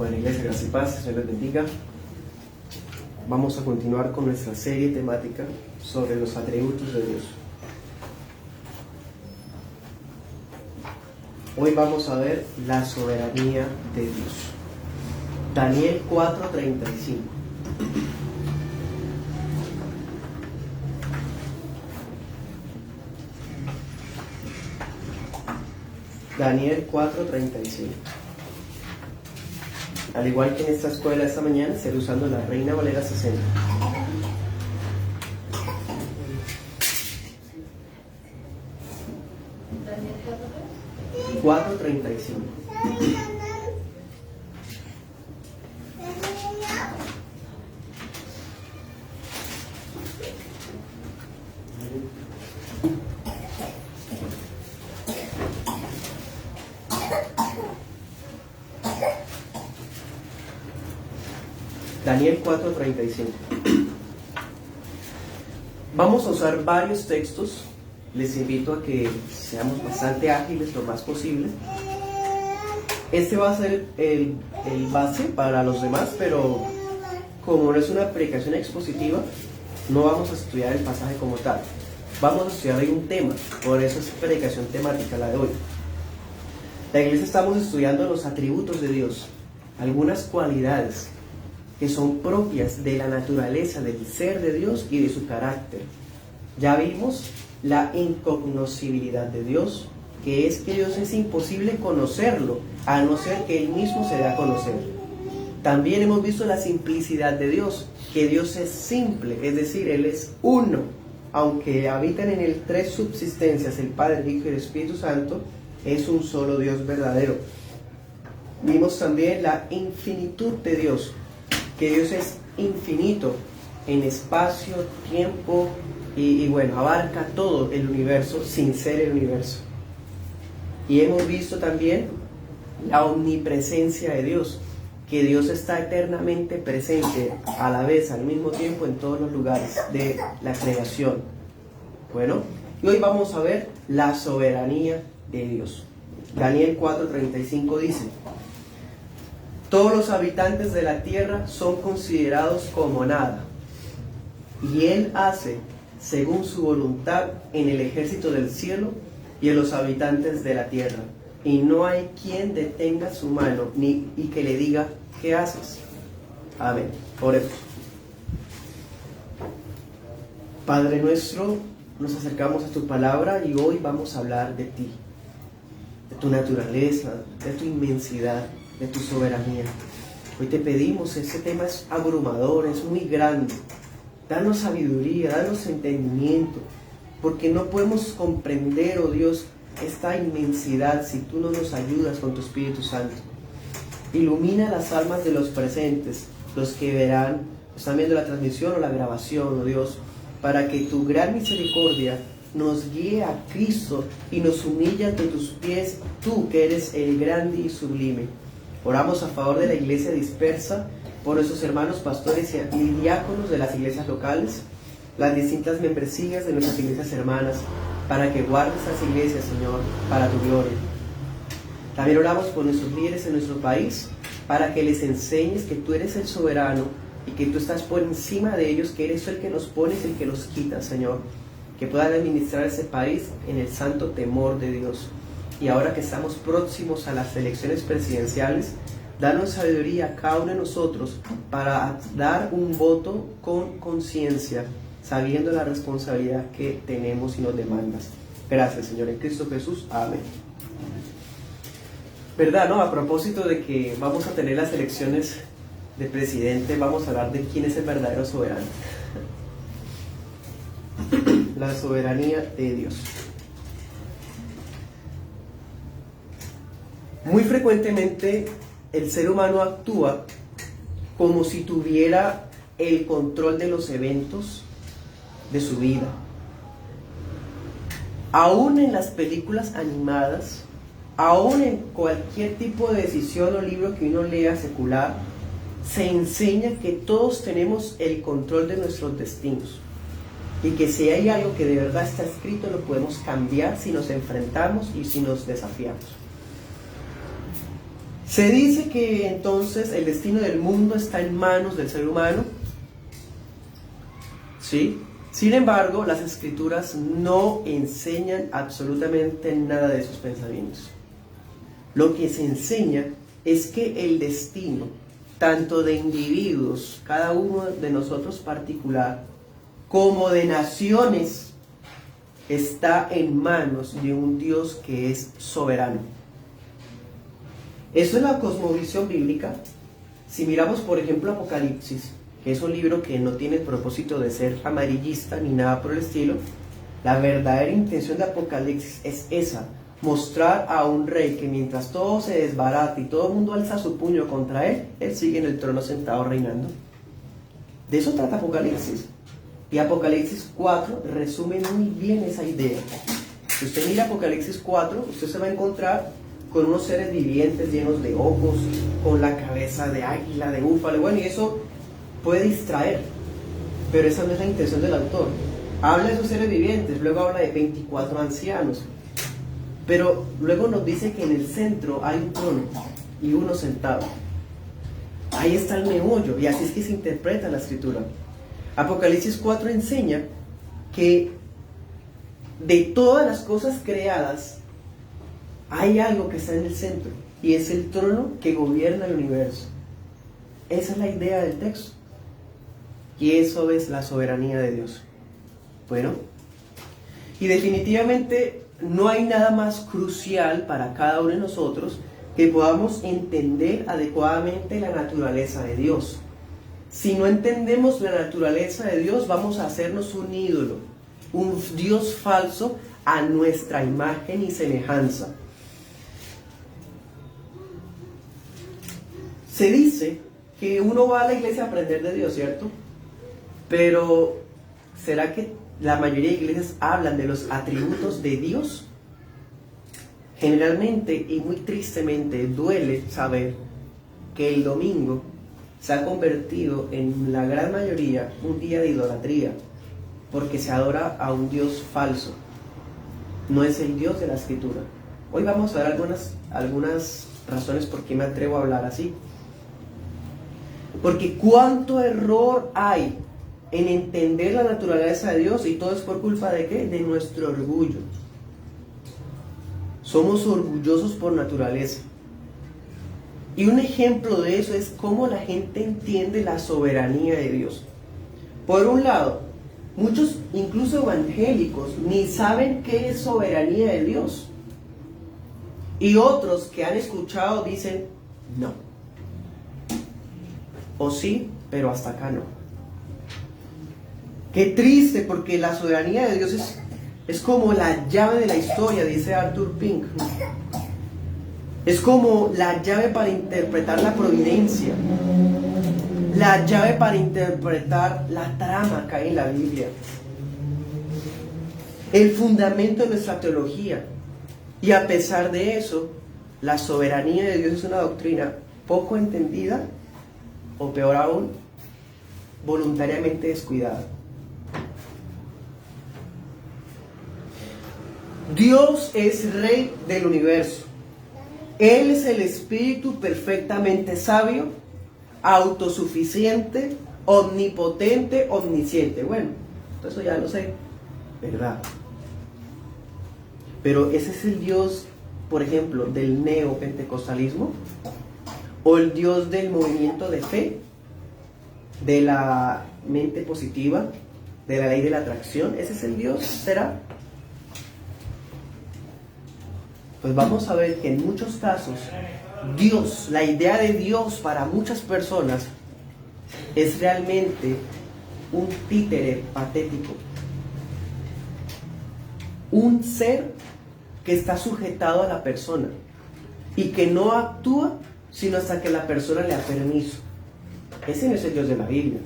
Bueno, iglesia, gracias y paz, Señor les bendiga. Vamos a continuar con nuestra serie temática sobre los atributos de Dios. Hoy vamos a ver la soberanía de Dios. Daniel 4:35. Daniel 4:35. Al igual que en esta escuela esta mañana, estaré usando la Reina Valera 60. Daniel 4:35. Daniel 4:35. Vamos a usar varios textos. Les invito a que seamos bastante ágiles lo más posible. Este va a ser el base para los demás, pero como no es una predicación expositiva, no vamos a estudiar el pasaje como tal. Vamos a estudiar ahí un tema, por eso es predicación temática la de hoy. La iglesia estamos estudiando los atributos de Dios, algunas cualidades que son propias de la naturaleza del ser de Dios y de su carácter. Ya vimos la incognoscibilidad de Dios, que es que Dios es imposible conocerlo, a no ser que Él mismo se dé a conocer. También hemos visto la simplicidad de Dios, que Dios es simple, es decir, Él es uno. Aunque habitan en Él tres subsistencias, el Padre, el Hijo y el Espíritu Santo, es un solo Dios verdadero. Vimos también la infinitud de Dios, que Dios es infinito en espacio, tiempo y bueno, abarca todo el universo sin ser el universo. Y hemos visto también la omnipresencia de Dios, que Dios está eternamente presente a la vez, al mismo tiempo, en todos los lugares de la creación. Bueno, y hoy vamos a ver la soberanía de Dios. Daniel 4:35 dice: todos los habitantes de la tierra son considerados como nada, y Él hace según su voluntad en el ejército del cielo y en los habitantes de la tierra, y no hay quien detenga su mano y que le diga: ¿qué haces? Amén. Oremos. Padre nuestro, nos acercamos a tu palabra y hoy vamos a hablar de ti, de tu naturaleza, de tu inmensidad, de tu soberanía. Hoy te pedimos, este tema es abrumador, es muy grande. Danos sabiduría, danos entendimiento, porque no podemos comprender, oh Dios, esta inmensidad si tú no nos ayudas con tu Espíritu Santo. Ilumina las almas de los presentes, los que verán, están viendo la transmisión o la grabación, oh Dios, para que tu gran misericordia nos guíe a Cristo y nos humilla ante tus pies, tú que eres el grande y sublime. Oramos a favor de la iglesia dispersa, por nuestros hermanos pastores y diáconos de las iglesias locales, las distintas membresías de nuestras iglesias hermanas, para que guardes estas iglesias, Señor, para tu gloria. También oramos por nuestros líderes en nuestro país, para que les enseñes que tú eres el soberano y que tú estás por encima de ellos, que eres tú el que nos pones y el que nos quitas, Señor. Que puedan administrar ese país en el santo temor de Dios. Y ahora que estamos próximos a las elecciones presidenciales, danos sabiduría a cada uno de nosotros para dar un voto con conciencia, sabiendo la responsabilidad que tenemos y nos demandas. Gracias, Señor, en Cristo Jesús. Amén. ¿Verdad, no? A propósito de que vamos a tener las elecciones de presidente, vamos a hablar de quién es el verdadero soberano. La soberanía de Dios. Muy frecuentemente el ser humano actúa como si tuviera el control de los eventos de su vida. Aún en las películas animadas, aún en cualquier tipo de decisión o libro que uno lea secular, se enseña que todos tenemos el control de nuestros destinos. Y que si hay algo que de verdad está escrito, lo podemos cambiar si nos enfrentamos y si nos desafiamos. Se dice que entonces el destino del mundo está en manos del ser humano, ¿sí? Sin embargo, las escrituras no enseñan absolutamente nada de esos pensamientos. Lo que se enseña es que el destino, tanto de individuos, cada uno de nosotros particular, como de naciones, está en manos de un Dios que es soberano. Eso es la cosmovisión bíblica. Si miramos, por ejemplo, Apocalipsis, que es un libro que no tiene el propósito de ser amarillista ni nada por el estilo, la verdadera intención de Apocalipsis es esa: mostrar a un rey que mientras todo se desbarata y todo el mundo alza su puño contra él, él sigue en el trono sentado reinando. De eso trata Apocalipsis. Y Apocalipsis 4 resume muy bien esa idea. Si usted mira Apocalipsis 4, usted se va a encontrar con unos seres vivientes llenos de ojos, con la cabeza de águila, de búfalo. Bueno, y eso puede distraer, pero esa no es la intención del autor. Habla de esos seres vivientes, luego habla de 24 ancianos, pero luego nos dice que en el centro hay un trono y uno sentado. Ahí está el meollo, y así es que se interpreta la escritura. Apocalipsis 4 enseña que de todas las cosas creadas hay algo que está en el centro, y es el trono que gobierna el universo. Esa es la idea del texto, y eso es la soberanía de Dios. Bueno, y definitivamente no hay nada más crucial para cada uno de nosotros que podamos entender adecuadamente la naturaleza de Dios. Si no entendemos la naturaleza de Dios, vamos a hacernos un ídolo, un Dios falso a nuestra imagen y semejanza. Se dice que uno va a la iglesia a aprender de Dios, ¿cierto? Pero, ¿será que la mayoría de iglesias hablan de los atributos de Dios? Generalmente y muy tristemente duele saber que el domingo se ha convertido en la gran mayoría un día de idolatría, porque se adora a un Dios falso. No es el Dios de la Escritura. Hoy vamos a ver algunas razones por qué me atrevo a hablar así. Porque cuánto error hay en entender la naturaleza de Dios, y todo es por culpa de ¿qué? De nuestro orgullo. Somos orgullosos por naturaleza. Y un ejemplo de eso es cómo la gente entiende la soberanía de Dios. Por un lado, muchos, incluso evangélicos, ni saben qué es soberanía de Dios. Y otros que han escuchado dicen, no. O sí, pero hasta acá no. Qué triste, porque la soberanía de Dios es como la llave de la historia, dice Arthur Pink. Es como la llave para interpretar la providencia, la llave para interpretar la trama que hay en la Biblia, el fundamento de nuestra teología. Y a pesar de eso, la soberanía de Dios es una doctrina poco entendida, o peor aún, voluntariamente descuidada. Dios es Rey del universo. Él es el Espíritu perfectamente sabio, autosuficiente, omnipotente, omnisciente. Bueno, eso ya lo sé, ¿verdad? Pero ese es el Dios, por ejemplo, del neopentecostalismo, o el Dios del movimiento de fe, de la mente positiva, de la ley de la atracción. ¿Ese es el Dios? ¿Será? Pues vamos a ver que en muchos casos Dios, la idea de Dios para muchas personas es realmente un títere patético, un ser que está sujetado a la persona y que no actúa sino hasta que la persona le da permiso. Ese no es el Dios de la Biblia,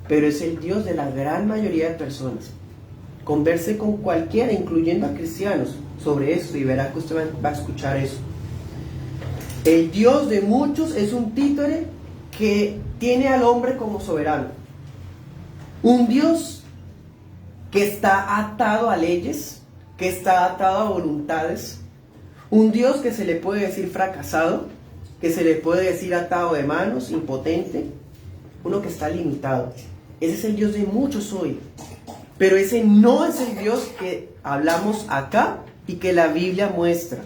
pero es el Dios de la gran mayoría de personas. Converse con cualquiera, incluyendo a cristianos, sobre esto y verá que usted va a escuchar eso. El Dios de muchos es un títere que tiene al hombre como soberano. Un Dios que está atado a leyes, que está atado a voluntades. Un Dios que se le puede decir fracasado. que se le puede decir atado de manos, impotente, uno que está limitado. Ese es el Dios de muchos hoy. Pero ese no es el Dios que hablamos acá y que la Biblia muestra.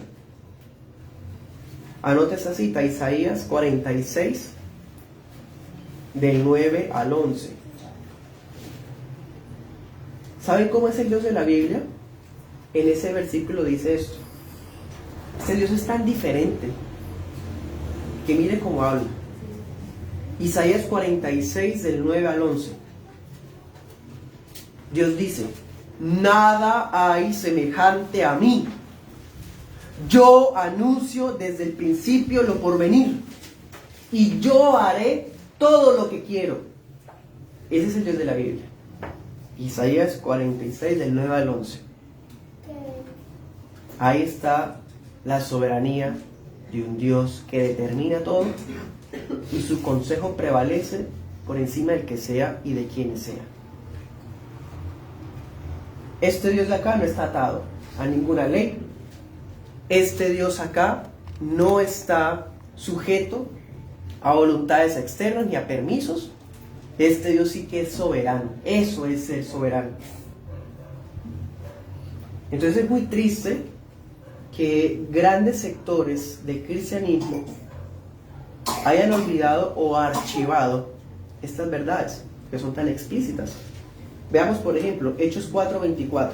Anote esa cita, Isaías 46, del 9 al 11. ¿Saben cómo es el Dios de la Biblia? En ese versículo dice esto. Este Dios es tan diferente que mire cómo habla. Isaías 46, del 9 al 11. Dios dice: nada hay semejante a mí. Yo anuncio desde el principio lo por venir, y yo haré todo lo que quiero. Ese es el Dios de la Biblia. Isaías 46, del 9 al 11. Ahí está la soberanía de un Dios que determina todo y su consejo prevalece por encima del que sea y de quienes sea. Este Dios de acá no está atado a ninguna ley. Este Dios acá no está sujeto a voluntades externas ni a permisos. Este Dios sí que es soberano. Eso es ser soberano. Entonces es muy triste que grandes sectores del cristianismo hayan olvidado o archivado estas verdades que son tan explícitas. Veamos, por ejemplo, Hechos 4:24.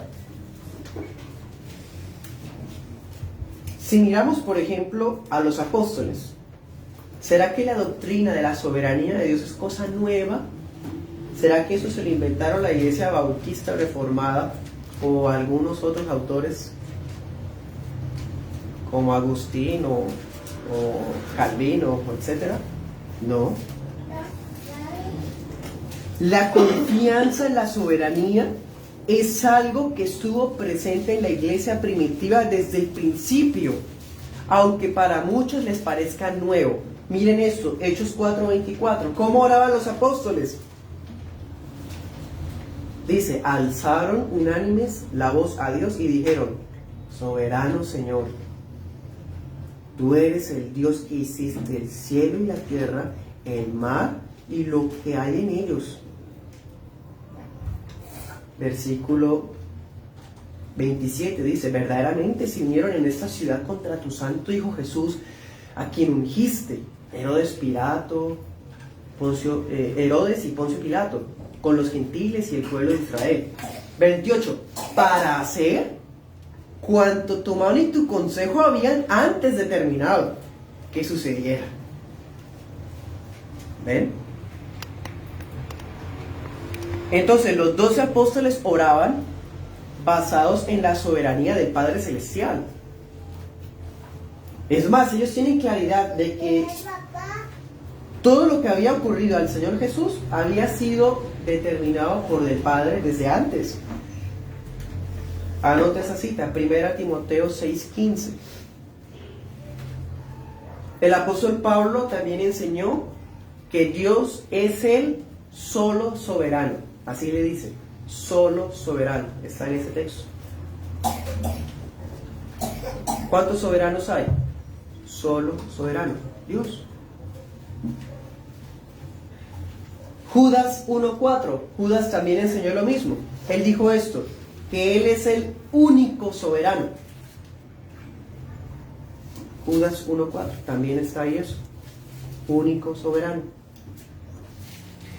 Si miramos, por ejemplo, a los apóstoles, ¿será que la doctrina de la soberanía de Dios es cosa nueva? ¿Será que eso se lo inventaron la Iglesia Bautista Reformada o algunos otros autores como Agustín o Calvino, etcétera? No. La confianza en la soberanía es algo que estuvo presente en la iglesia primitiva desde el principio, aunque para muchos les parezca nuevo. Miren esto, Hechos 4:24. ¿Cómo oraban los apóstoles? Dice: alzaron unánimes la voz a Dios y dijeron: soberano Señor, tú eres el Dios que hiciste el cielo y la tierra, el mar y lo que hay en ellos. Versículo 27 dice: verdaderamente se unieron en esta ciudad contra tu santo Hijo Jesús, a quien ungiste, Herodes y Poncio Pilato, con los gentiles y el pueblo de Israel. 28. Para hacer cuanto tu mano y tu consejo habían antes determinado que sucediera. ¿Ven? Entonces los 12 apóstoles oraban basados en la soberanía del Padre Celestial. Es más, ellos tienen claridad de que todo lo que había ocurrido al Señor Jesús había sido determinado por el Padre desde antes. Anota esa cita, 1 Timoteo 6:15. El apóstol Pablo también enseñó que Dios es el solo soberano. Así le dice, solo soberano. Está en ese texto. ¿Cuántos soberanos hay? Solo soberano, Dios. Judas 1:4. Judas también enseñó lo mismo. Él dijo esto, que Él es el único soberano. Judas 1:4. También está ahí eso. Único soberano.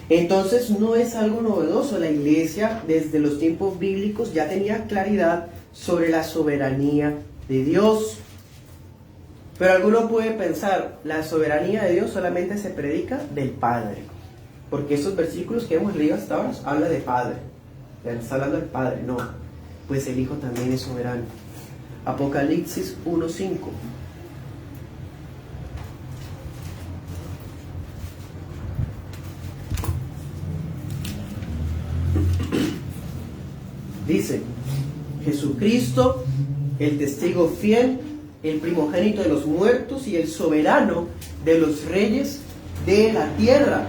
Entonces no es algo novedoso. La iglesia desde los tiempos bíblicos ya tenía claridad sobre la soberanía de Dios. Pero alguno puede pensar, la soberanía de Dios solamente se predica del Padre. Porque estos versículos que hemos leído hasta ahora habla de Padre. Está hablando del Padre. No, pues el Hijo también es soberano. Apocalipsis 1:5. Dice: Jesucristo, el testigo fiel, el primogénito de los muertos y el soberano de los reyes de la tierra.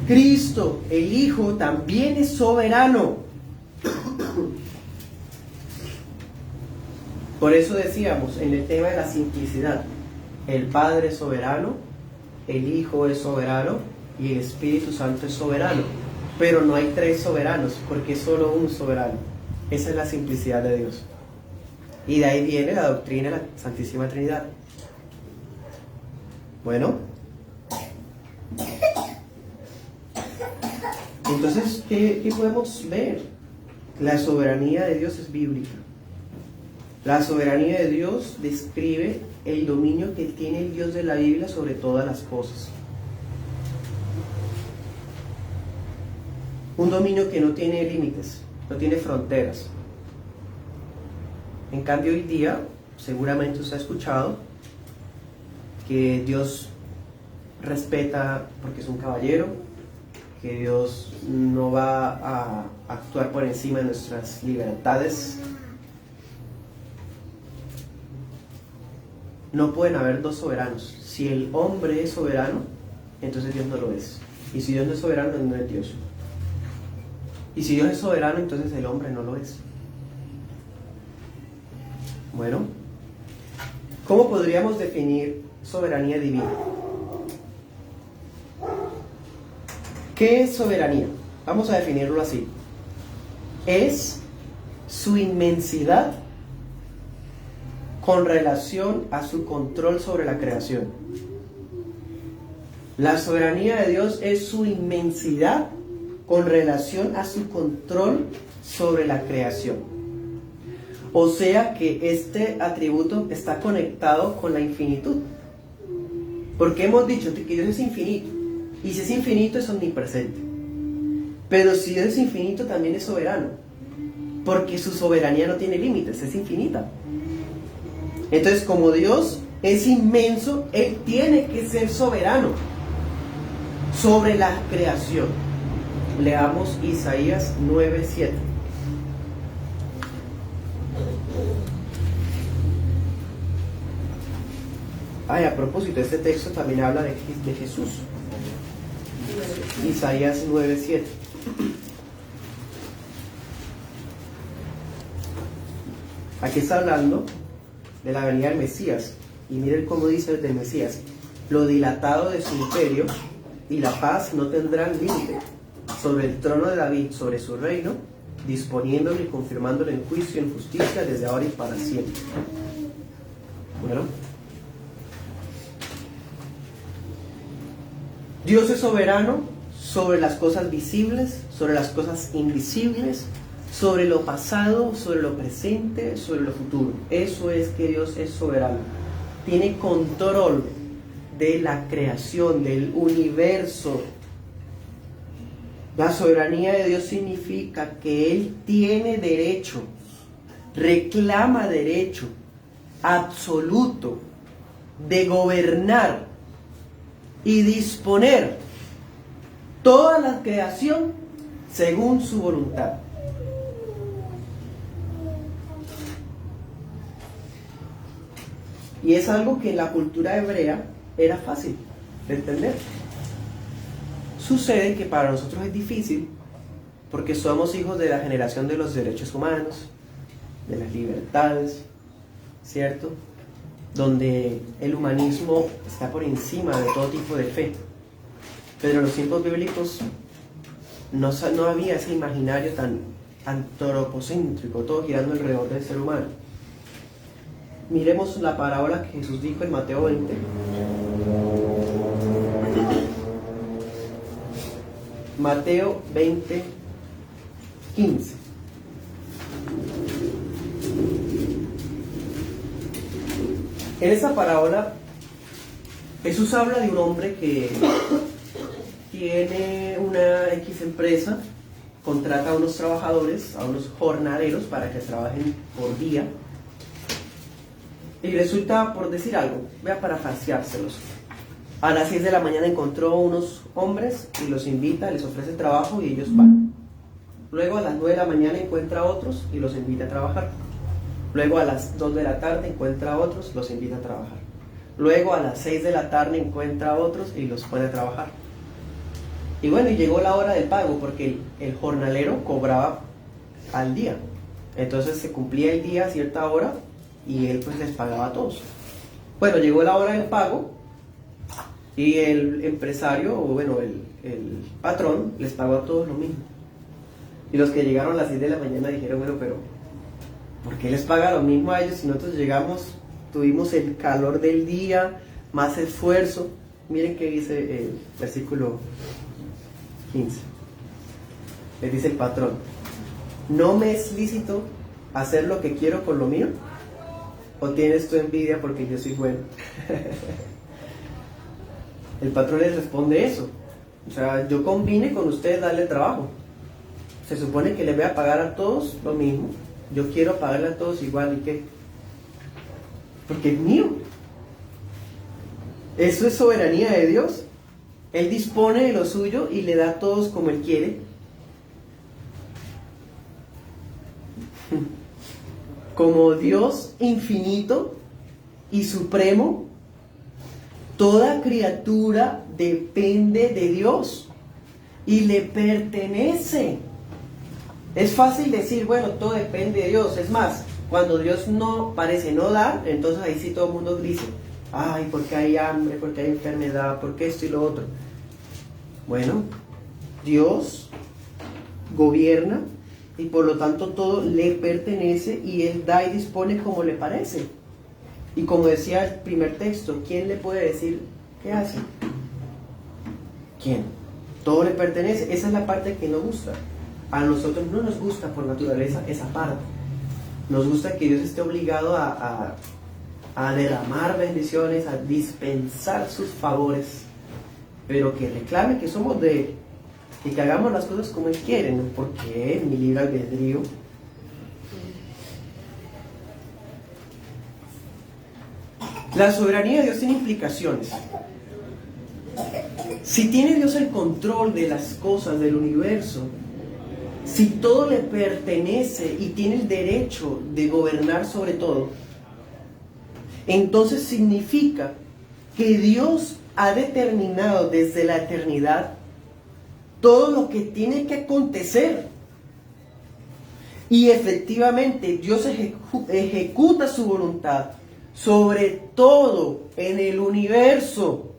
Cristo, el Hijo, también es soberano. Por eso decíamos en el tema de la simplicidad, El Padre es soberano, el Hijo es soberano y el Espíritu Santo es soberano. Pero no hay tres soberanos, porque es solo un soberano. Esa es la simplicidad de Dios. Y de ahí viene la doctrina de la Santísima Trinidad. Bueno. Entonces, ¿qué podemos ver? La soberanía de Dios es bíblica. La soberanía de Dios describe el dominio que tiene el Dios de la Biblia sobre todas las cosas. Un dominio que no tiene límites, no tiene fronteras. En cambio, hoy día, seguramente usted ha escuchado que Dios respeta porque es un caballero, que Dios no va a actuar por encima de nuestras libertades. No pueden haber dos soberanos. Si el hombre es soberano, entonces Dios no lo es. Y si Dios no es soberano, no es Dios. Y si Dios es soberano, entonces el hombre no lo es. Bueno, ¿cómo podríamos definir soberanía divina? ¿Qué es soberanía? Vamos a definirlo así. Es su inmensidad con relación a su control sobre la creación. La soberanía de Dios es su inmensidad con relación a su control sobre la creación. O sea que este atributo está conectado con la infinitud. Porque hemos dicho que Dios es infinito. Y si es infinito es omnipresente. Pero si Dios es infinito también es soberano. Porque su soberanía no tiene límites, es infinita. Entonces, como Dios es inmenso, Él tiene que ser soberano sobre la creación. Leamos Isaías 9:7. A propósito, este texto también habla de Jesús. Isaías 9:7. Aquí está hablando de la venida del Mesías. Y miren cómo dice del Mesías: lo dilatado de su imperio y la paz no tendrán límite sobre el trono de David, sobre su reino, disponiéndolo y confirmándolo en juicio y en justicia desde ahora y para siempre. Bueno, Dios es soberano sobre las cosas visibles, sobre las cosas invisibles, sobre lo pasado, sobre lo presente, sobre lo futuro. Eso es que Dios es soberano. Tiene control de la creación, del universo. La soberanía de Dios significa que Él tiene derecho, reclama derecho absoluto de gobernar y disponer toda la creación según su voluntad. Y es algo que en la cultura hebrea era fácil de entender. Sucede que para nosotros es difícil porque somos hijos de la generación de los derechos humanos, de las libertades, ¿cierto? Donde el humanismo está por encima de todo tipo de fe. Pero en los tiempos bíblicos no había ese imaginario tan antropocéntrico, todo girando alrededor del ser humano. Miremos la parábola que Jesús dijo en Mateo 20. Mateo 20, 15. En esa parábola, Jesús habla de un hombre que tiene una X empresa, contrata a unos trabajadores, a unos jornaleros para que trabajen por día. Y resulta, por decir algo, voy a parafraseárselos. A las 6 de la mañana encontró unos hombres y los invita, les ofrece trabajo y ellos van. Luego a las 9 de la mañana encuentra a otros y los invita a trabajar. Luego a las 2 de la tarde encuentra a otros, los invita a trabajar. Luego a las 6 de la tarde encuentra a otros y los pone a trabajar. Y bueno, y llegó la hora del pago porque el jornalero cobraba al día. Entonces se cumplía el día a cierta hora y él pues les pagaba a todos. Bueno, llegó la hora del pago y el empresario, o bueno, el patrón, les pagó a todos lo mismo. Y los que llegaron a las 6 de la mañana dijeron, bueno, pero ¿por qué les paga lo mismo a ellos si nosotros llegamos, tuvimos el calor del día, más esfuerzo? Miren qué dice el versículo 15. Les dice el patrón: ¿no me es lícito hacer lo que quiero con lo mío? ¿O tienes tu envidia porque yo soy bueno? El patrón les responde eso. O sea, yo convine con ustedes darle trabajo. Se supone que les voy a pagar a todos lo mismo. Yo quiero pagarle a todos igual. ¿Y qué? Porque es mío. Eso es soberanía de Dios. Él dispone de lo suyo y le da a todos como Él quiere. Como Dios infinito y supremo, toda criatura depende de Dios y le pertenece. Es fácil decir, bueno, todo depende de Dios. Es más, cuando Dios no parece no dar, entonces ahí sí todo el mundo dice, ay, porque hay hambre, porque hay enfermedad, porque esto y lo otro. Bueno, Dios gobierna y por lo tanto todo le pertenece y Él da y dispone como le parece. Y como decía el primer texto, ¿quién le puede decir qué hace? ¿Quién? Todo le pertenece. Esa es la parte que nos gusta. A nosotros no nos gusta por naturaleza esa parte. Nos gusta que Dios esté obligado a derramar bendiciones, a dispensar sus favores, pero que reclame que somos de Él y que hagamos las cosas como Él quiere, ¿no? Porque es mi libre albedrío. La soberanía de Dios tiene implicaciones. Si tiene Dios el control de las cosas del universo, si todo le pertenece y tiene el derecho de gobernar sobre todo, entonces significa que Dios ha determinado desde la eternidad todo lo que tiene que acontecer. Y efectivamente Dios ejecuta su voluntad sobre todo en el universo.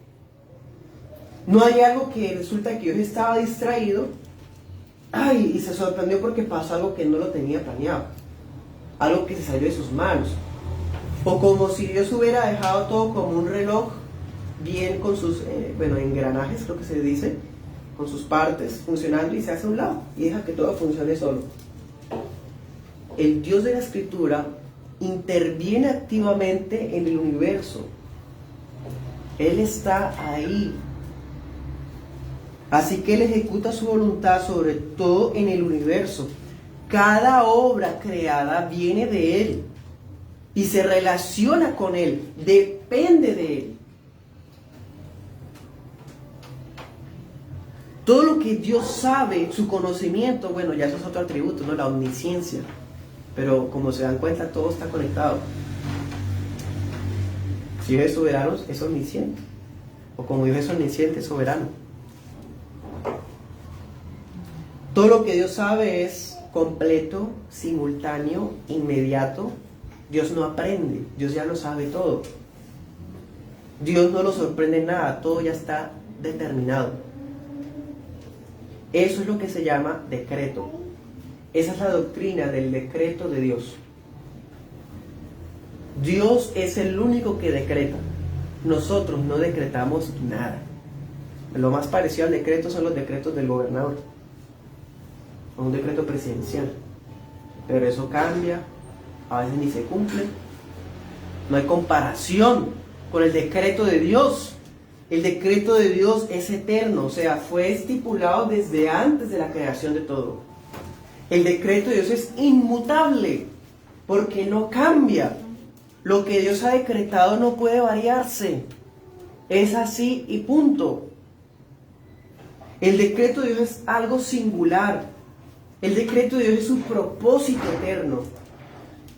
No hay algo que resulta que Dios estaba distraído, y se sorprendió porque pasó algo que no lo tenía planeado, algo que se salió de sus manos, o como si Dios hubiera dejado todo como un reloj bien con sus engranajes, creo que se dice, con sus partes funcionando, y se hace a un lado y deja que todo funcione solo. El Dios de la Escritura interviene activamente en el universo. Él está ahí. Así que Él ejecuta su voluntad sobre todo en el universo. Cada obra creada viene de Él y se relaciona con Él, depende de Él. Todo lo que Dios sabe, su conocimiento, bueno, ya eso es otro atributo, ¿no? La omnisciencia. Pero como se dan cuenta, todo está conectado. Si Dios es soberano, es omnisciente. O como Dios es omnisciente, es soberano. Todo lo que Dios sabe es completo, simultáneo, inmediato. Dios no aprende, Dios ya lo sabe todo. Dios no lo sorprende en nada, todo ya está determinado. Eso es lo que se llama decreto. Esa es la doctrina del decreto de Dios. Dios es el único que decreta. Nosotros no decretamos nada. Lo más parecido al decreto son los decretos del gobernador, o un decreto presidencial. Pero eso cambia, a veces ni se cumple. No hay comparación con el decreto de Dios. El decreto de Dios es eterno, o sea, fue estipulado desde antes de la creación de todo. El decreto de Dios es inmutable, porque no cambia. Lo que Dios ha decretado no puede variarse. Es así y punto. El decreto de Dios es algo singular. El decreto de Dios es su propósito eterno.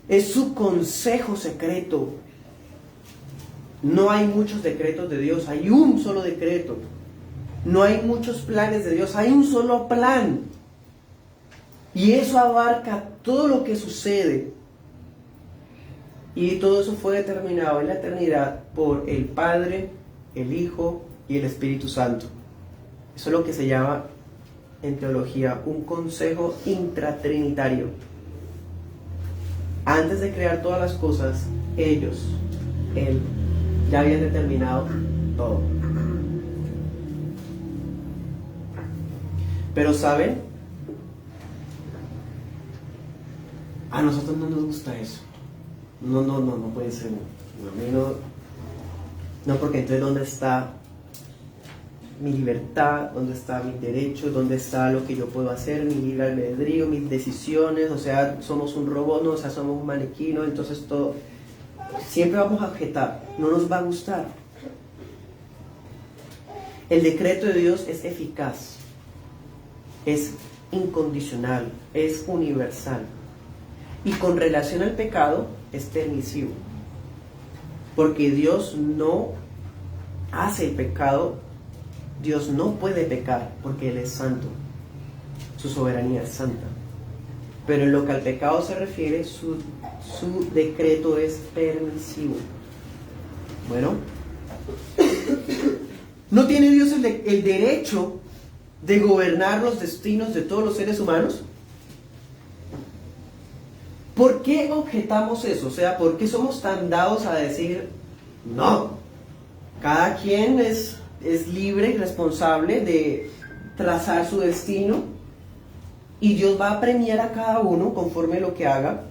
Es su consejo secreto. No hay muchos decretos de Dios, hay un solo decreto. No hay muchos planes de Dios, hay un solo plan. Y eso abarca todo lo que sucede. Y todo eso fue determinado en la eternidad por el Padre, el Hijo y el Espíritu Santo. Eso es lo que se llama en teología un consejo intratrinitario. Antes de crear todas las cosas, él, ya habían determinado todo. Pero ¿saben? A nosotros no nos gusta eso. No puede ser. A mí no, porque entonces ¿dónde está mi libertad? ¿Dónde está mi derecho? ¿Dónde está lo que yo puedo hacer? Mi libre albedrío, mis decisiones. O sea, somos un robot, ¿no? O sea, somos un maniquí, ¿no? Entonces todo, siempre vamos a objetar, no nos va a gustar. El decreto de Dios es eficaz, es incondicional, es universal. Y con relación al pecado, es permisivo. Porque Dios no hace el pecado. Dios no puede pecar porque Él es santo. Su soberanía es santa. Pero en lo que al pecado se refiere, su decreto es permisivo. Bueno, ¿no tiene Dios el derecho de gobernar los destinos de todos los seres humanos? ¿Por qué objetamos eso? O sea, ¿por qué somos tan dados a decir no? Cada quien es libre y responsable de trazar su destino y Dios va a premiar a cada uno conforme lo que haga.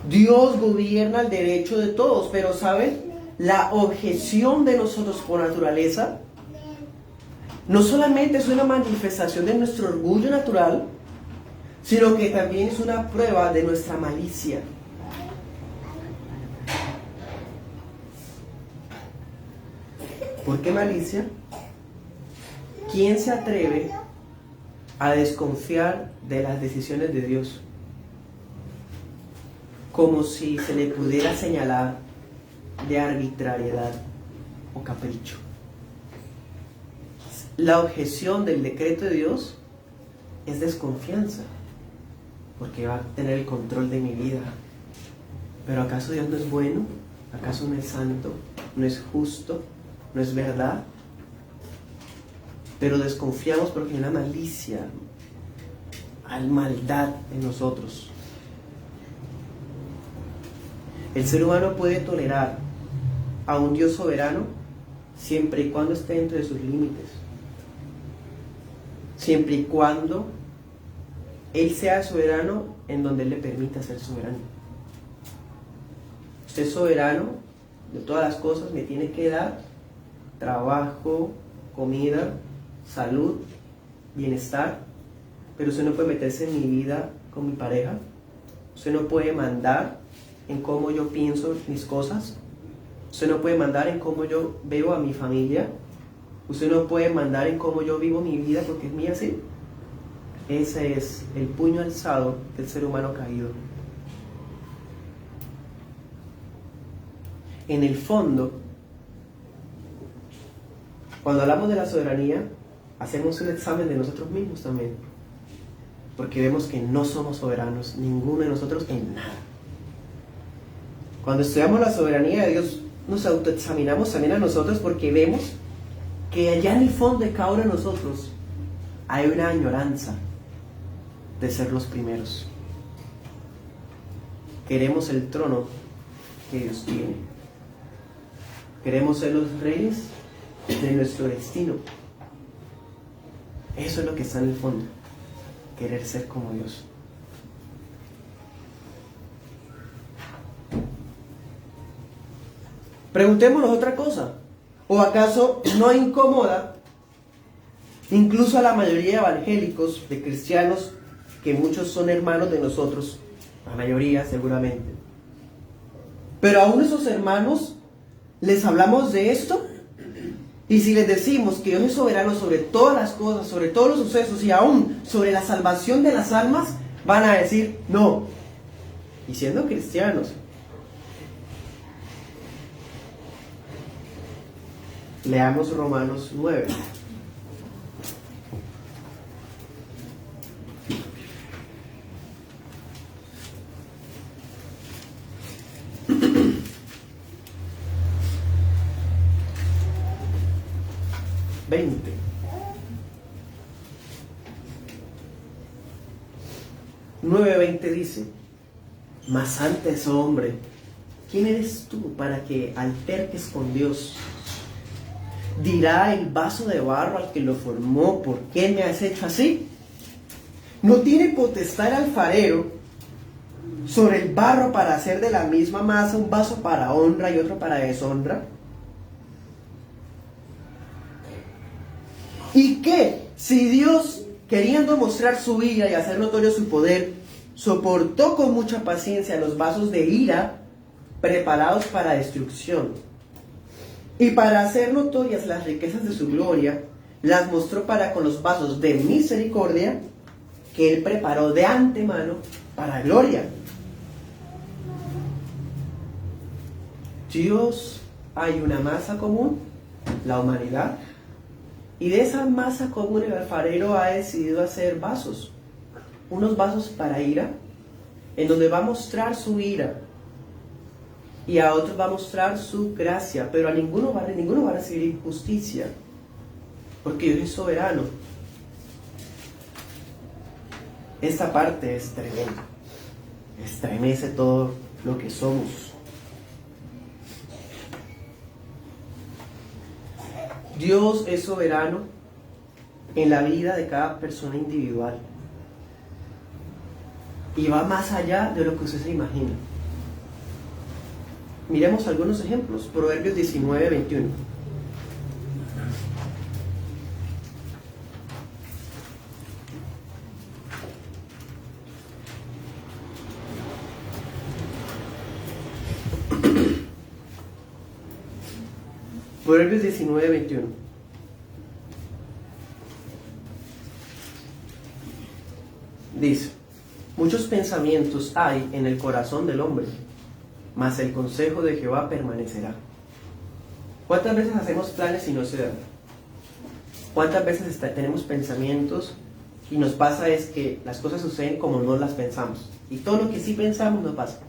Dios gobierna el derecho de todos, pero ¿saben? La objeción de nosotros por naturaleza no solamente es una manifestación de nuestro orgullo natural, sino que también es una prueba de nuestra malicia. ¿Por qué malicia? ¿Quién se atreve a desconfiar de las decisiones de Dios? Como si se le pudiera señalar de arbitrariedad o capricho. La objeción del decreto de Dios es desconfianza, porque va a tener el control de mi vida. Pero ¿acaso Dios no es bueno? ¿Acaso no es santo? ¿No es justo? ¿No es verdad? Pero desconfiamos porque hay una malicia, hay maldad en nosotros. El ser humano puede tolerar a un Dios soberano siempre y cuando esté dentro de sus límites. Siempre y cuando Él sea soberano en donde Él le permita ser soberano. Usted es soberano de todas las cosas, me tiene que dar trabajo, comida, salud, bienestar, pero usted no puede meterse en mi vida con mi pareja. Usted no puede mandar en cómo yo pienso mis cosas. Usted no puede mandar en cómo yo veo a mi familia. Usted no puede mandar en cómo yo vivo mi vida porque es mía, ¿sí? Ese es el puño alzado del ser humano caído. En el fondo, cuando hablamos de la soberanía, hacemos un examen de nosotros mismos también, porque vemos que no somos soberanos, ninguno de nosotros en nada. Cuando estudiamos la soberanía de Dios, nos autoexaminamos también a nosotros porque vemos que allá en el fondo de cada uno de nosotros hay una añoranza de ser los primeros. Queremos el trono que Dios tiene. Queremos ser los reyes de nuestro destino. Eso es lo que está en el fondo. Querer ser como Dios. Preguntémonos otra cosa. ¿O acaso no incomoda incluso a la mayoría de evangélicos, de cristianos, que muchos son hermanos de nosotros, la mayoría seguramente, pero aún esos hermanos les hablamos de esto? Y si les decimos que Dios es soberano sobre todas las cosas, sobre todos los sucesos y aún sobre la salvación de las almas, van a decir no. Y siendo cristianos. Leamos Romanos 9. 20. (9:20) dice: Mas antes, oh hombre, ¿quién eres tú para que alterques con Dios? Dirá el vaso de barro al que lo formó: ¿por qué me has hecho así? ¿No tiene potestad el alfarero sobre el barro para hacer de la misma masa un vaso para honra y otro para deshonra? ¿Y qué? Si Dios, queriendo mostrar su ira y hacer notorio su poder, soportó con mucha paciencia los vasos de ira preparados para destrucción, y para hacer notorias las riquezas de su gloria, las mostró para con los vasos de misericordia que Él preparó de antemano para gloria. Dios, hay una masa común, la humanidad, y de esa masa común el alfarero ha decidido hacer vasos, unos vasos para ira, en donde va a mostrar su ira, y a otros va a mostrar su gracia, pero a ninguno va a recibir injusticia, porque Dios es soberano. Esta parte es tremenda, estremece todo lo que somos. Dios es soberano en la vida de cada persona individual, y va más allá de lo que usted se imagina. Miremos algunos ejemplos. Proverbios 19:21. Proverbios 19:21. Dice: Muchos pensamientos hay en el corazón del hombre, mas el consejo de Jehová permanecerá. ¿Cuántas veces hacemos planes y no se dan? ¿Cuántas veces tenemos pensamientos y nos pasa es que las cosas suceden como no las pensamos? Y todo lo que sí pensamos no pasa.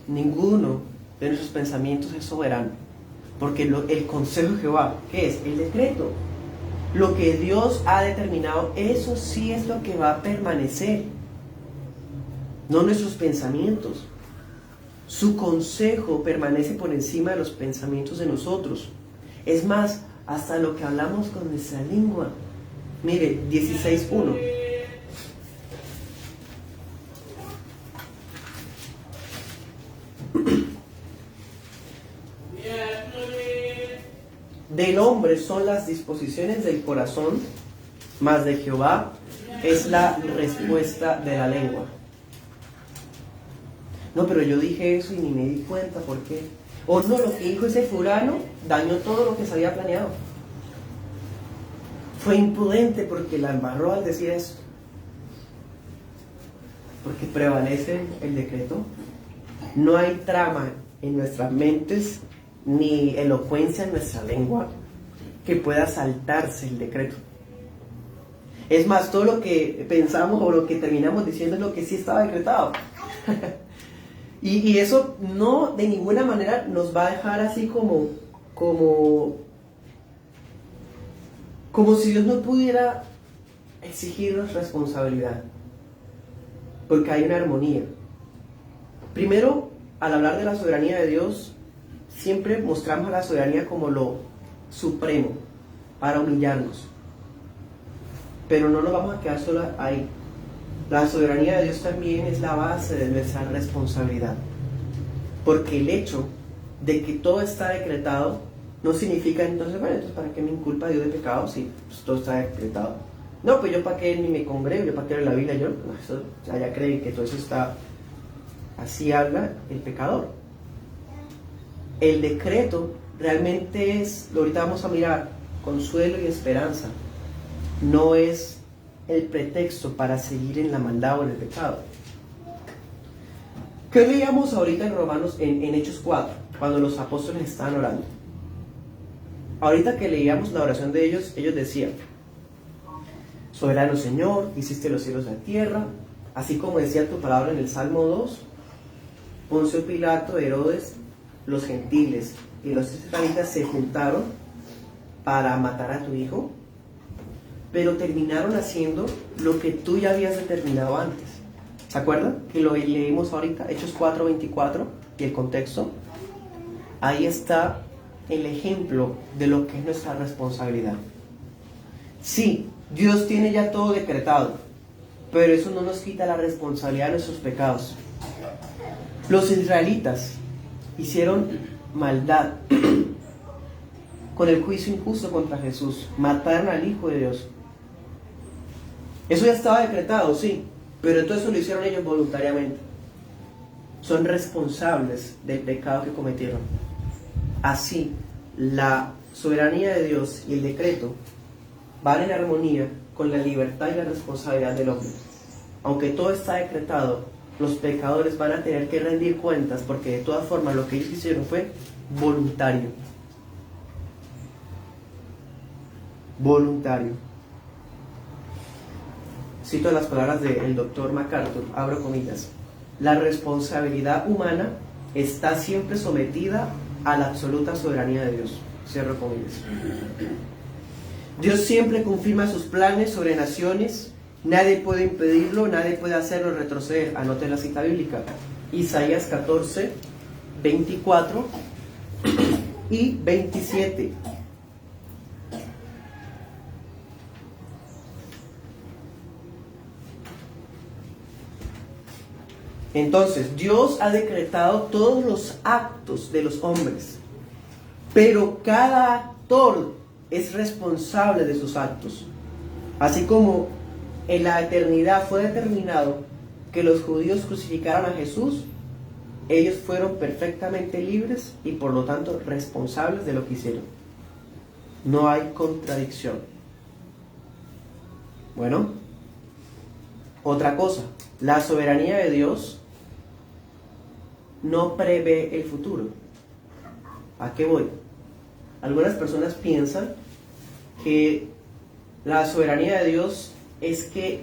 Ninguno de nuestros pensamientos es soberano, porque el consejo de Jehová, ¿qué es? El decreto. Lo que Dios ha determinado, eso sí es lo que va a permanecer, no nuestros pensamientos. Su consejo permanece por encima de los pensamientos de nosotros. Es más, hasta lo que hablamos con nuestra lengua. Mire, 16:1. Del hombre son las disposiciones del corazón, mas de Jehová es la respuesta de la lengua. No, pero yo dije eso y ni me di cuenta, ¿por qué? O no, lo que dijo ese fulano dañó todo lo que se había planeado. Fue imprudente porque la embarró al decir eso. Porque prevalece el decreto. No hay trama en nuestras mentes ni elocuencia en nuestra lengua que pueda saltarse el decreto. Es más, todo lo que pensamos o lo que terminamos diciendo es lo que sí estaba decretado. y eso no de ninguna manera nos va a dejar así como si Dios no pudiera exigirnos responsabilidad, porque hay una armonía. Primero, al hablar de la soberanía de Dios, siempre mostramos a la soberanía como lo supremo, para humillarnos. Pero no nos vamos a quedar solo ahí. La soberanía de Dios también es la base de nuestra responsabilidad. Porque el hecho de que todo está decretado no significa entonces, bueno, entonces ¿para qué me inculpa Dios de pecado si pues, todo está decretado? No, pues yo para qué ni me congrego, yo para qué leo la Biblia, yo, no, eso, ya creen que todo eso está, así habla el pecador. El decreto realmente es, ahorita vamos a mirar, consuelo y esperanza. No es el pretexto para seguir en la maldad o en el pecado. ¿Qué leíamos ahorita en Romanos, en Hechos 4, cuando los apóstoles estaban orando? Ahorita que leíamos la oración de ellos, ellos decían: Soberano Señor, hiciste los cielos y la tierra, así como decía tu palabra en el Salmo 2, Poncio Pilato, Herodes, los gentiles y los israelitas se juntaron para matar a tu hijo, pero terminaron haciendo lo que tú ya habías determinado antes. ¿Se acuerdan? Que lo leímos ahorita, Hechos 4:24, y el contexto. Ahí está el ejemplo de lo que es nuestra responsabilidad. Sí, Dios tiene ya todo decretado, pero eso no nos quita la responsabilidad de nuestros pecados. Los israelitas hicieron maldad con el juicio injusto contra Jesús, mataron al Hijo de Dios. Eso ya estaba decretado, sí, pero todo eso lo hicieron ellos voluntariamente. Son responsables del pecado que cometieron. Así, la soberanía de Dios y el decreto van en armonía con la libertad y la responsabilidad del hombre. Aunque todo está decretado, los pecadores van a tener que rendir cuentas, porque de todas formas lo que ellos hicieron fue voluntario. Voluntario. Cito las palabras del doctor MacArthur, abro comillas: la responsabilidad humana está siempre sometida a la absoluta soberanía de Dios. Cierro comillas. Dios siempre confirma sus planes sobre naciones. Nadie puede impedirlo, nadie puede hacerlo retroceder. Anote la cita bíblica: Isaías 14, 24 y 27. Entonces, Dios ha decretado todos los actos de los hombres, pero cada actor es responsable de sus actos. Así como en la eternidad fue determinado que los judíos crucificaran a Jesús, ellos fueron perfectamente libres y por lo tanto responsables de lo que hicieron. No hay contradicción. Bueno, otra cosa, la soberanía de Dios no prevé el futuro. ¿A qué voy? Algunas personas piensan que la soberanía de Dios es que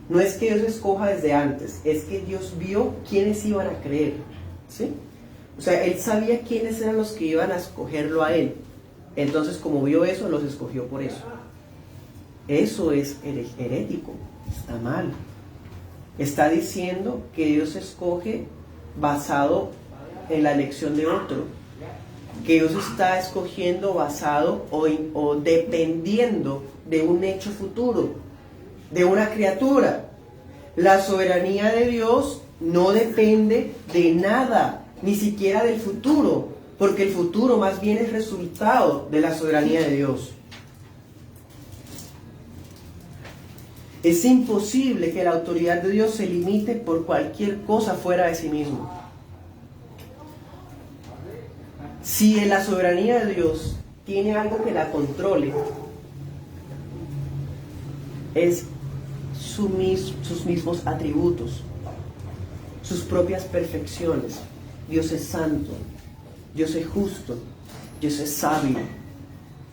no es que Dios escoja desde antes, es que Dios vio quiénes iban a creer, ¿sí? O sea, Él sabía quiénes eran los que iban a escogerlo a Él. Entonces, como vio eso, los escogió por eso. Eso es herético, está mal. Está diciendo que Dios escoge basado en la elección de otro, que Dios está escogiendo basado o dependiendo de un hecho futuro, de una criatura. La soberanía de Dios no depende de nada, ni siquiera del futuro, porque el futuro más bien es resultado de la soberanía de Dios. Es imposible que la autoridad de Dios se limite por cualquier cosa fuera de sí mismo. Si en la soberanía de Dios tiene algo que la controle, es sus mismos atributos, sus propias perfecciones. Dios es santo, Dios es justo, Dios es sabio.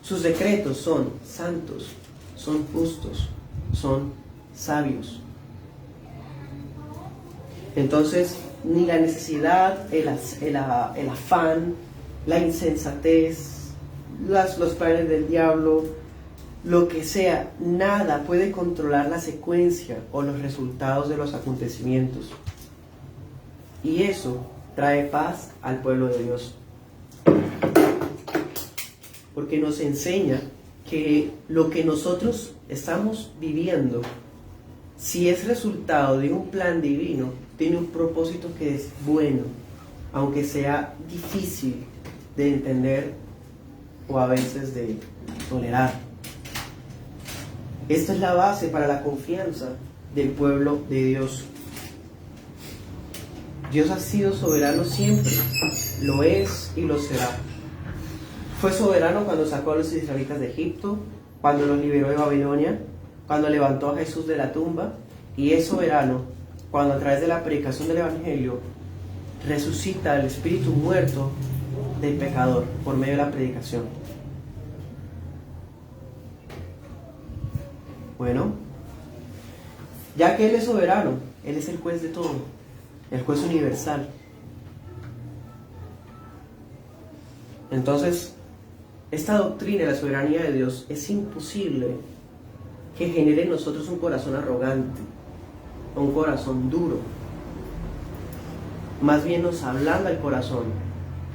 Sus decretos son santos, son justos, son sabios. Entonces, ni la necesidad, el afán, la insensatez, los planes del diablo, lo que sea, nada puede controlar la secuencia o los resultados de los acontecimientos. Y eso trae paz al pueblo de Dios. Porque nos enseña que lo que nosotros estamos viviendo, si es resultado de un plan divino, tiene un propósito que es bueno, aunque sea difícil de entender o a veces de tolerar. Esta es la base para la confianza del pueblo de Dios. Dios ha sido soberano siempre, lo es y lo será. Fue soberano cuando sacó a los israelitas de Egipto, cuando los liberó de Babilonia, cuando levantó a Jesús de la tumba, y es soberano cuando a través de la predicación del Evangelio resucita el espíritu muerto del pecador por medio de la predicación. Bueno, ya que Él es soberano, Él es el juez de todo, el juez universal. Entonces, esta doctrina de la soberanía de Dios, es imposible que genere en nosotros un corazón arrogante, un corazón duro. Más bien nos ablanda el corazón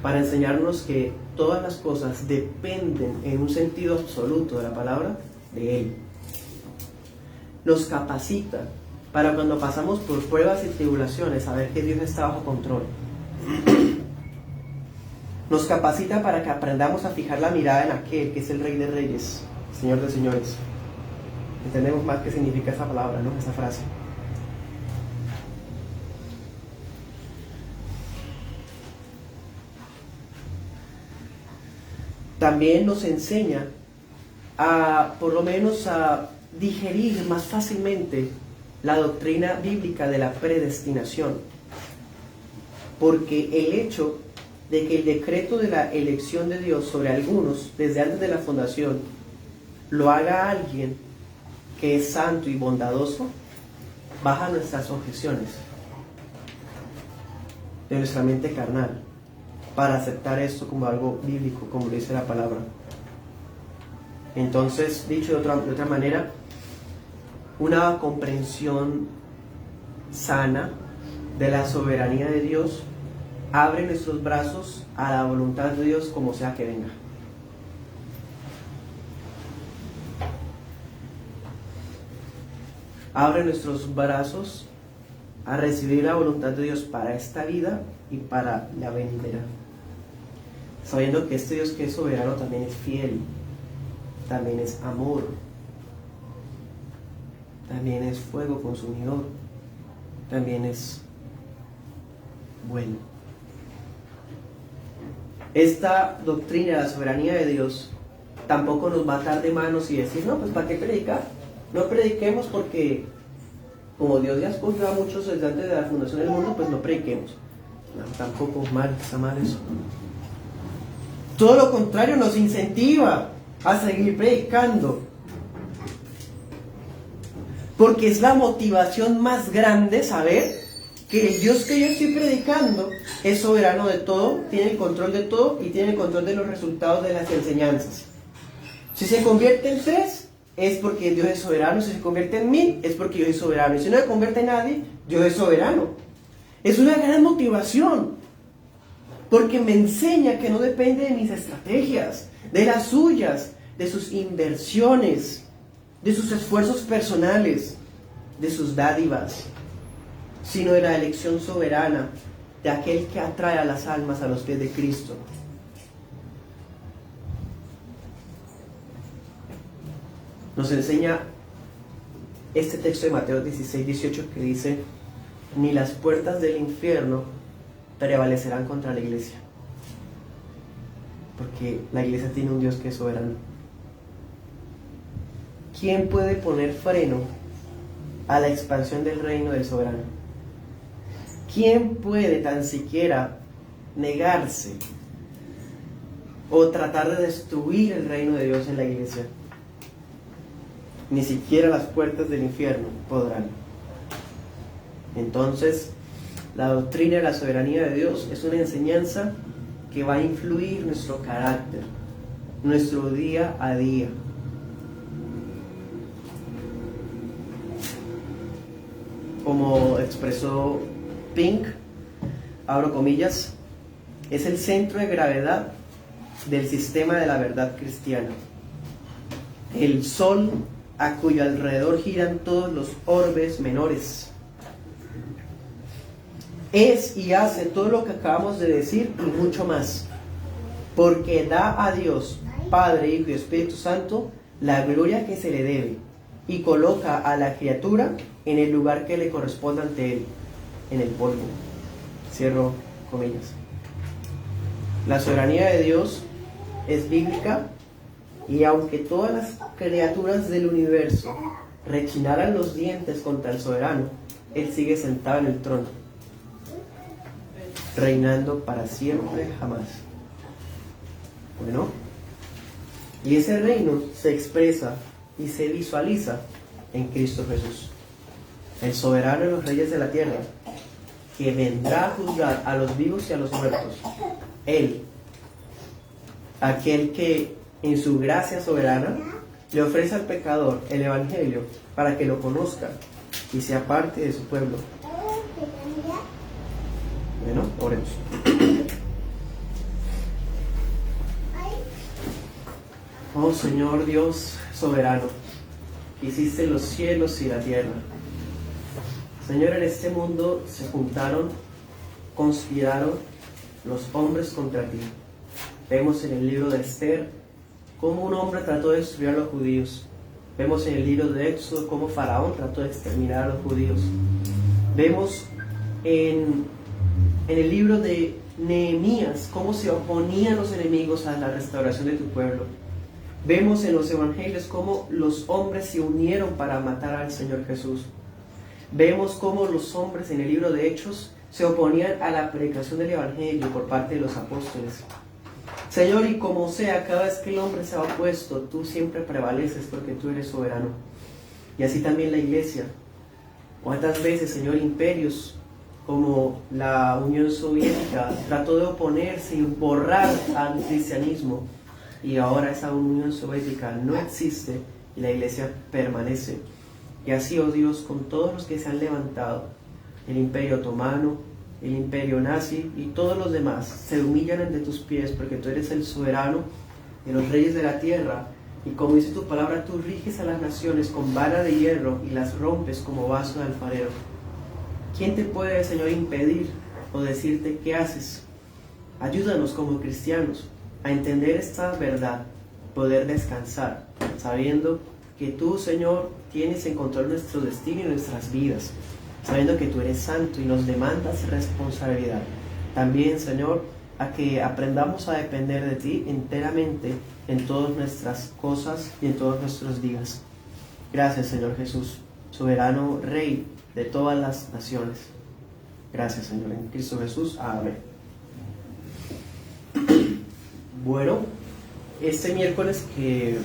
para enseñarnos que todas las cosas dependen en un sentido absoluto de la palabra de Él. Nos capacita para cuando pasamos por pruebas y tribulaciones saber que Dios está bajo control. Nos capacita para que aprendamos a fijar la mirada en aquel que es el Rey de Reyes, Señor de Señores. Entendemos más qué significa esa palabra, ¿no? Esa frase. También nos enseña por lo menos a digerir más fácilmente la doctrina bíblica de la predestinación. Porque el hecho de que el decreto de la elección de Dios sobre algunos desde antes de la fundación lo haga alguien que es santo y bondadoso, baja nuestras objeciones de nuestra mente carnal para aceptar esto como algo bíblico, como lo dice la palabra. Entonces, dicho de otra manera, una comprensión sana de la soberanía de Dios abre nuestros brazos a la voluntad de Dios como sea que venga. Abre nuestros brazos a recibir la voluntad de Dios para esta vida y para la venidera, sabiendo que este Dios que es soberano también es fiel, también es amor, también es fuego consumidor, también es bueno. Esta doctrina de la soberanía de Dios tampoco nos va a atar de manos y decir, no, pues ¿para qué predicar? No prediquemos porque como Dios ya escogió a muchos desde antes de la fundación del mundo, pues no prediquemos. No, tampoco está mal eso. Todo lo contrario, nos incentiva a seguir predicando. Porque es la motivación más grande saber que el Dios que yo estoy predicando es soberano de todo, tiene el control de todo y tiene el control de los resultados de las enseñanzas. Si se convierte en 3, es porque Dios es soberano. Si se convierte en 1000, es porque yo soy soberano. Y si no se convierte en nadie, Dios es soberano. Es una gran motivación, porque me enseña que no depende de mis estrategias, de las suyas, de sus inversiones, de sus esfuerzos personales, de sus dádivas, sino de la elección soberana de aquel que atrae a las almas a los pies de Cristo. Nos enseña este texto de Mateo 16:18 que dice: ni las puertas del infierno prevalecerán contra la iglesia, porque la iglesia tiene un Dios que es soberano. ¿Quién puede poner freno a la expansión del reino del soberano? ¿Quién puede tan siquiera negarse o tratar de destruir el reino de Dios en la iglesia? Ni siquiera las puertas del infierno podrán. Entonces, la doctrina de la soberanía de Dios es una enseñanza que va a influir nuestro carácter, nuestro día a día. Como expresó Pink, abro comillas, es el centro de gravedad del sistema de la verdad cristiana. El sol a cuyo alrededor giran todos los orbes menores. Es y hace todo lo que acabamos de decir y mucho más, porque da a Dios, Padre, Hijo y Espíritu Santo, la gloria que se le debe, y coloca a la criatura en el lugar que le corresponde ante Él, en el polvo. Cierro comillas. La soberanía de Dios es bíblica, y aunque todas las criaturas del universo rechinaran los dientes contra el soberano, Él sigue sentado en el trono, reinando para siempre jamás. Bueno, y ese reino se expresa y se visualiza en Cristo Jesús, el soberano de los reyes de la tierra, que vendrá a juzgar a los vivos y a los muertos. Él, aquel que en su gracia soberana, le ofrece al pecador el Evangelio para que lo conozca y sea parte de su pueblo. Bueno, oremos. Oh Señor Dios soberano, que hiciste los cielos y la tierra. Señor, en este mundo se juntaron, conspiraron los hombres contra ti. Vemos en el libro de Esther cómo un hombre trató de destruir a los judíos. Vemos en el libro de Éxodo cómo Faraón trató de exterminar a los judíos. Vemos en el libro de Nehemías cómo se oponían los enemigos a la restauración de tu pueblo. Vemos en los evangelios cómo los hombres se unieron para matar al Señor Jesús. Vemos cómo los hombres en el libro de Hechos se oponían a la predicación del evangelio por parte de los apóstoles. Señor, y como sea, cada vez que el hombre se ha opuesto, tú siempre prevaleces porque tú eres soberano. Y así también la iglesia. ¿Cuántas veces, Señor, imperios como la Unión Soviética trató de oponerse y borrar al cristianismo? Y ahora esa Unión Soviética no existe y la iglesia permanece. Y así, oh Dios, con todos los que se han levantado, el Imperio Otomano, el Imperio Nazi y todos los demás, se humillan ante tus pies porque tú eres el soberano de los reyes de la tierra. Y como dice tu palabra, tú riges a las naciones con vara de hierro y las rompes como vaso de alfarero. ¿Quién te puede, Señor, impedir o decirte qué haces? Ayúdanos como cristianos a entender esta verdad, poder descansar, sabiendo que tú, Señor, tienes en control nuestro destino y nuestras vidas, sabiendo que tú eres santo y nos demandas responsabilidad. También, Señor, a que aprendamos a depender de ti enteramente en todas nuestras cosas y en todos nuestros días. Gracias, Señor Jesús, soberano Rey de todas las naciones. Gracias, Señor, en Cristo Jesús. Amén. Bueno, este miércoles que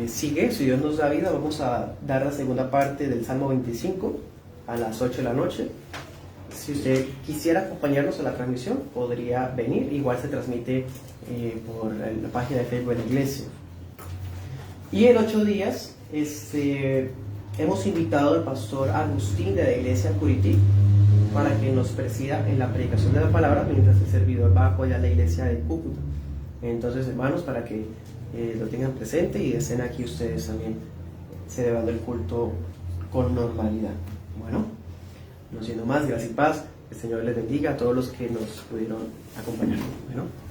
sigue, si Dios nos da vida, vamos a dar la segunda parte del Salmo 25 a las 8 de la noche. Si usted quisiera acompañarnos a la transmisión, podría venir. Igual se transmite por la página de Facebook de la iglesia. Y en 8 días hemos invitado al pastor Agustín de la iglesia Curití para que nos presida en la predicación de la palabra mientras el servidor va a apoyar la iglesia de Cúcuta. Entonces, hermanos, para que lo tengan presente y estén aquí ustedes también celebrando el culto con normalidad. Bueno, no siendo más, gracias y paz, el Señor les bendiga a todos los que nos pudieron acompañar. Bueno.